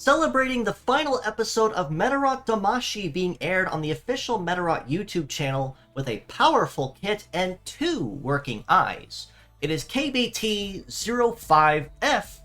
celebrating the final episode of Medarot Damashii being aired on the official Medarot YouTube channel with a powerful kit and 2 working eyes. It is KBT-05F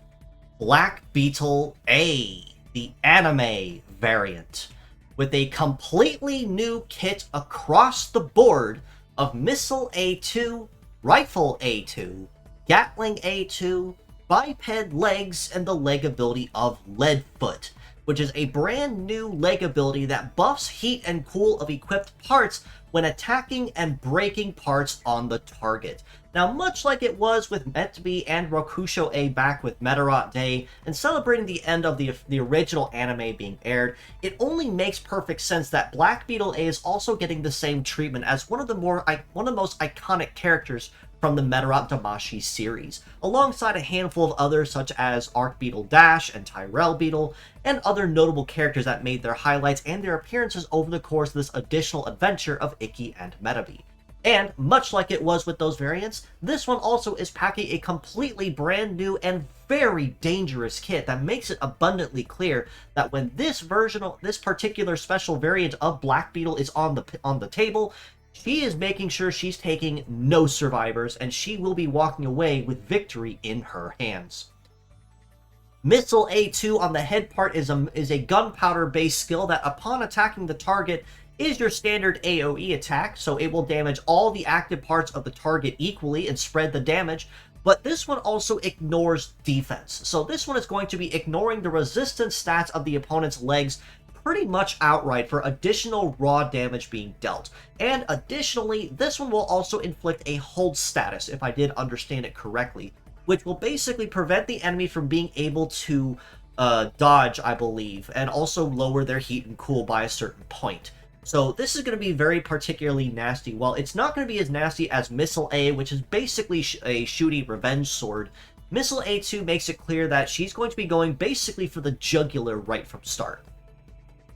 Blackbeetle A, the anime variant, with a completely new kit across the board of Missile A2, Rifle A2, Gatling A2, biped legs, and the leg ability of Leadfoot, which is a brand new leg ability that buffs heat and cool of equipped parts when attacking and breaking parts on the target. Now, much like it was with Medarot and Robattle A back with Medarot Day, and celebrating the end of the original anime being aired, it only makes perfect sense that Blackbeetle A is also getting the same treatment as one of the most iconic characters from the Medarot Damashii series, alongside a handful of others such as Archbeetle Dash and Tyrell Beetle, and other notable characters that made their highlights and their appearances over the course of this additional adventure of Ikki and Metabee. And much like it was with those variants, this one also is packing a completely brand new and very dangerous kit that makes it abundantly clear that when this particular special variant of Blackbeetle is on the table, she is making sure she's taking no survivors, and she will be walking away with victory in her hands. Missile A2 on the head part is a gunpowder-based skill that, upon attacking the target, is your standard AoE attack, so it will damage all the active parts of the target equally and spread the damage, but this one also ignores defense. So this one is going to be ignoring the resistance stats of the opponent's legs pretty much outright for additional raw damage being dealt. And additionally, this one will also inflict a hold status, if I did understand it correctly, which will basically prevent the enemy from being able to dodge, I believe, and also lower their heat and cool by a certain point. So this is going to be very particularly nasty. While it's not going to be as nasty as Missile A, which is basically a shooty revenge sword, Missile A2 makes it clear that she's going to be going basically for the jugular right from start.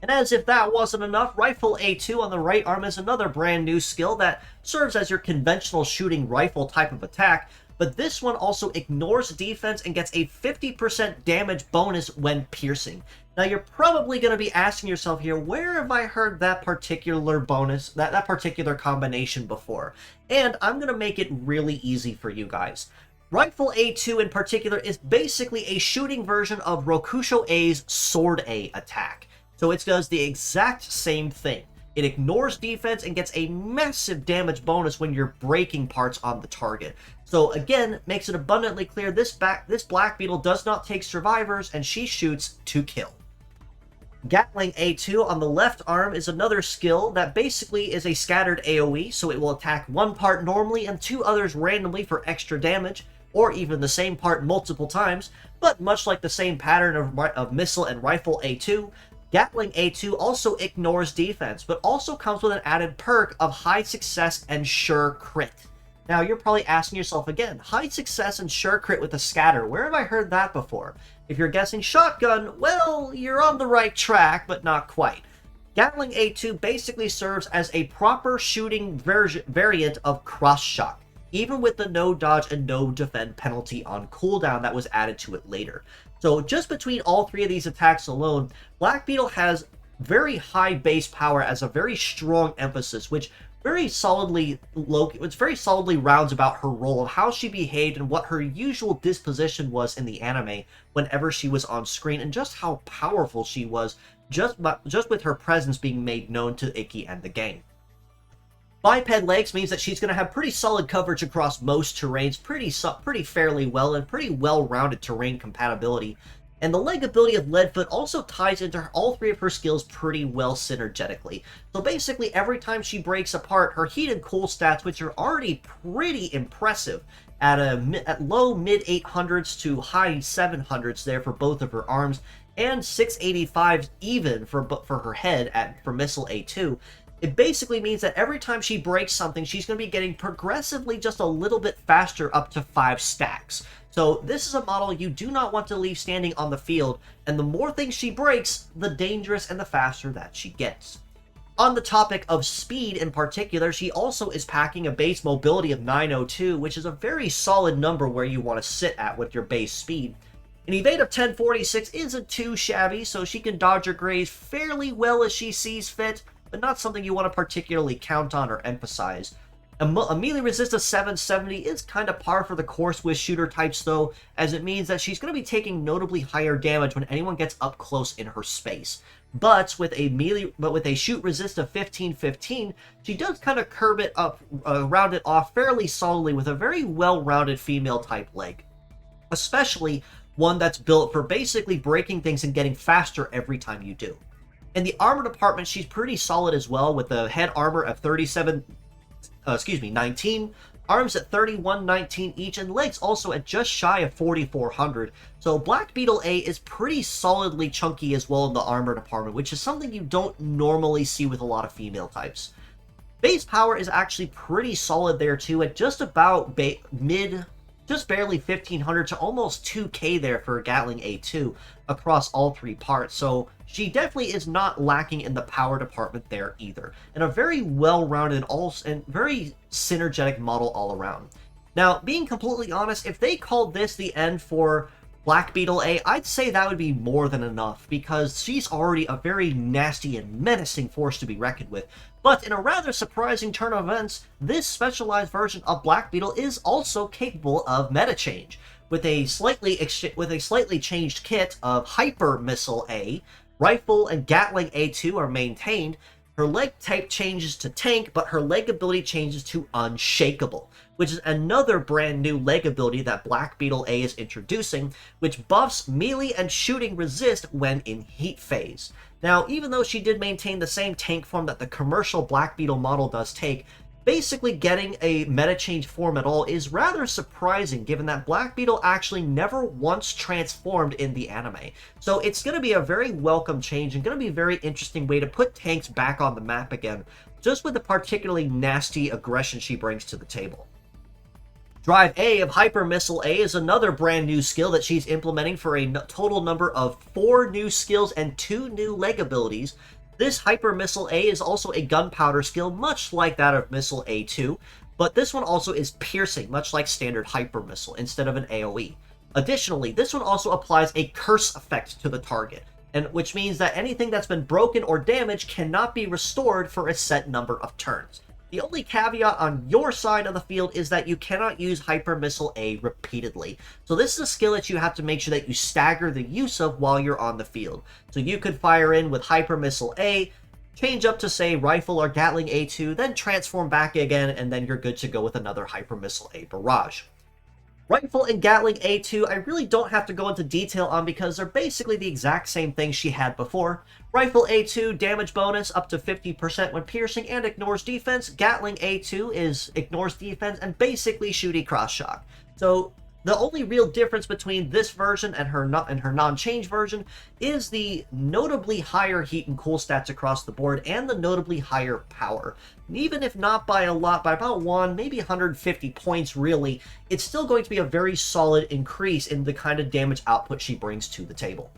And as if that wasn't enough, Rifle A2 on the right arm is another brand new skill that serves as your conventional shooting rifle type of attack, but this one also ignores defense and gets a 50% damage bonus when piercing. Now, you're probably going to be asking yourself here, where have I heard that particular bonus, that particular combination before? And I'm going to make it really easy for you guys. Rifle A2 in particular is basically a shooting version of Robattle A's Sword A attack. So it does the exact same thing. It ignores defense and gets a massive damage bonus when you're breaking parts on the target. So again, makes it abundantly clear this Blackbeetle does not take survivors, and she shoots to kill. Gatling A2 on the left arm is another skill that basically is a scattered AoE, so it will attack one part normally and 2 others randomly for extra damage, or even the same part multiple times, but much like the same pattern of Missile and Rifle A2, Gatling A2 also ignores defense, but also comes with an added perk of high success and sure crit. Now, you're probably asking yourself again, high success and sure crit with a scatter, where have I heard that before? If you're guessing shotgun, well, you're on the right track, but not quite. Gatling A2 basically serves as a proper shooting variant of cross shock, even with the no dodge and no defend penalty on cooldown that was added to it later. So just between all 3 of these attacks alone, Blackbeetle has very high base power as a very strong emphasis, which very solidly rounds about her role of how she behaved and what her usual disposition was in the anime whenever she was on screen, and just how powerful she was just with her presence being made known to Ikki and the gang. Biped legs means that she's going to have pretty solid coverage across most terrains, pretty fairly well, and pretty well-rounded terrain compatibility. And the leg ability of Leadfoot also ties into all 3 of her skills pretty well synergetically. So basically, every time she breaks apart, her heat and cool stats, which are already pretty impressive, at low mid-800s to high 700s there for both of her arms, and 685s even for her head for Missile A2, it basically means that every time she breaks something, she's going to be getting progressively just a little bit faster up to 5 stacks. So this is a model you do not want to leave standing on the field, and the more things she breaks, the dangerous and the faster that she gets. On the topic of speed in particular, she also is packing a base mobility of 902, which is a very solid number where you want to sit at with your base speed. An evade of 1046 isn't too shabby, so she can dodge or graze fairly well as she sees fit, but not something you want to particularly count on or emphasize. A melee resist of 770 is kind of par for the course with shooter types though, as it means that she's going to be taking notably higher damage when anyone gets up close in her space. But with a shoot resist of 1515, she does kind of curb it up, round it off fairly solidly with a very well-rounded female type leg. Especially one that's built for basically breaking things and getting faster every time you do. In the armor department, she's pretty solid as well, with the head armor of 19, arms at 3119 each, and legs also at just shy of 4400. So Blackbeetle A is pretty solidly chunky as well in the armor department, which is something you don't normally see with a lot of female types. Base power is actually pretty solid there too, at just about just barely 1500 to almost 2k there for Gatling A2 across all three parts, so she definitely is not lacking in the power department there either, and a very well-rounded and very synergetic model all around. Now, being completely honest, if they called this the end for Blackbeetle A, I'd say that would be more than enough, because she's already a very nasty and menacing force to be reckoned with. But in a rather surprising turn of events, this specialized version of Blackbeetle is also capable of meta change, with a slightly changed kit of Hyper Missile A. Rifle and Gatling A2 are maintained. Her leg type changes to tank, but her leg ability changes to Unshakable, which is another brand new leg ability that Blackbeetle A is introducing, which buffs melee and shooting resist when in heat phase. Now, even though she did maintain the same tank form that the commercial Blackbeetle model does take, basically getting a meta change form at all is rather surprising, given that Blackbeetle actually never once transformed in the anime. So it's going to be a very welcome change and going to be a very interesting way to put tanks back on the map again, just with the particularly nasty aggression she brings to the table. Drive A of Hyper Missile A is another brand new skill that she's implementing for a total number of 4 new skills and 2 new leg abilities. This Hyper Missile A is also a gunpowder skill, much like that of Missile A2, but this one also is piercing, much like standard Hyper Missile, instead of an AoE. Additionally, this one also applies a curse effect to the target, which means that anything that's been broken or damaged cannot be restored for a set number of turns. The only caveat on your side of the field is that you cannot use Hyper Missile A repeatedly. So this is a skill that you have to make sure that you stagger the use of while you're on the field. So you could fire in with Hyper Missile A, change up to, say, Rifle or Gatling A2, then transform back again, and then you're good to go with another Hyper Missile A barrage. Rifle and Gatling A2, I really don't have to go into detail on because they're basically the exact same thing she had before. Rifle A2, damage bonus up to 50% when piercing and ignores defense. Gatling A2 ignores defense and basically shooty cross-shock. So the only real difference between this version and her non-change version is the notably higher heat and cool stats across the board and the notably higher power. Even if not by a lot, by about 1, maybe 150 points really, it's still going to be a very solid increase in the kind of damage output she brings to the table.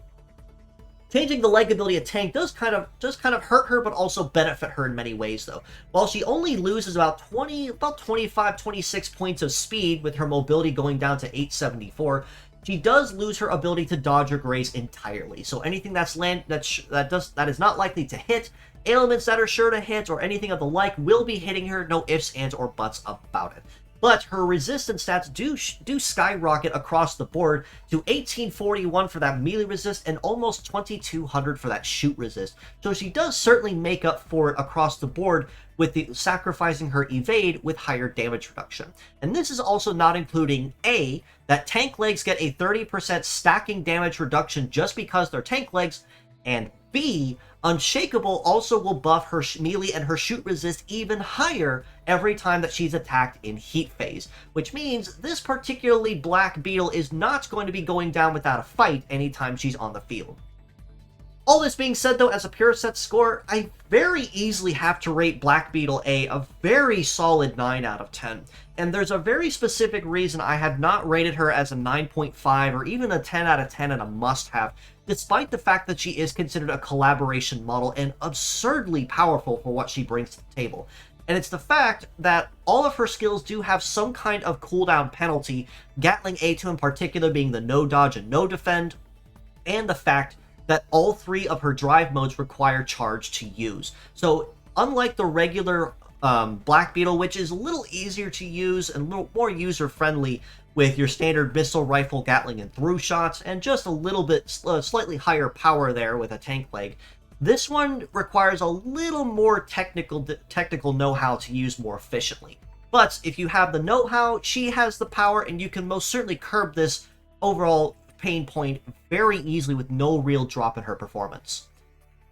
Changing the leg ability of tank does kind of hurt her, but also benefit her in many ways, though. While she only loses about 25, 26 points of speed, with her mobility going down to 874, she does lose her ability to dodge or graze entirely. So anything that is not likely to hit, ailments that are sure to hit, or anything of the like will be hitting her. No ifs, ands, or buts about it. But her resistance stats do skyrocket across the board to 1841 for that melee resist and almost 2200 for that shoot resist. So she does certainly make up for it across the board with sacrificing her evade with higher damage reduction. And this is also not including A, that tank legs get a 30% stacking damage reduction just because they're tank legs, and B, Unshakable also will buff her melee and her shoot resist even higher every time that she's attacked in heat phase, which means this particularly Blackbeetle is not going to be going down without a fight anytime she's on the field. All this being said, though, as a pure set score, I very easily have to rate Blackbeetle a very solid 9 out of 10. And there's a very specific reason I have not rated her as a 9.5 or even a 10 out of 10 and a must-have, despite the fact that she is considered a collaboration model and absurdly powerful for what she brings to the table. And it's the fact that all of her skills do have some kind of cooldown penalty, Gatling A2 in particular being the no dodge and no defend, and the fact that all three of her drive modes require charge to use. So unlike the regular Blackbeetle, which is a little easier to use and a little more user-friendly with your standard missile, rifle, Gatling, and through shots, and just a little bit slightly higher power there with a tank leg, this one requires a little more technical know-how to use more efficiently. But if you have the know-how, she has the power, and you can most certainly curb this overall pain point very easily with no real drop in her performance.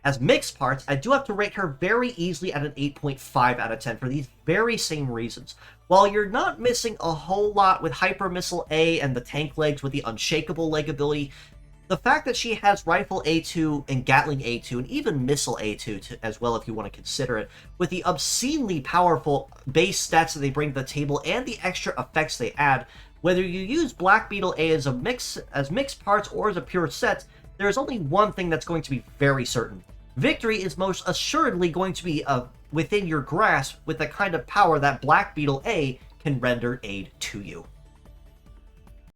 As mixed parts, I do have to rate her very easily at an 8.5 out of 10 for these very same reasons. While you're not missing a whole lot with Hyper Missile A and the tank legs with the Unshakable leg ability, the fact that she has Rifle A2 and Gatling A2 and even Missile A2 as well if you want to consider it, with the obscenely powerful base stats that they bring to the table and the extra effects they add, whether you use Blackbeetle A as mixed parts or as a pure set, there is only one thing that's going to be very certain. Victory is most assuredly going to be within your grasp with the kind of power that Blackbeetle A can render aid to you.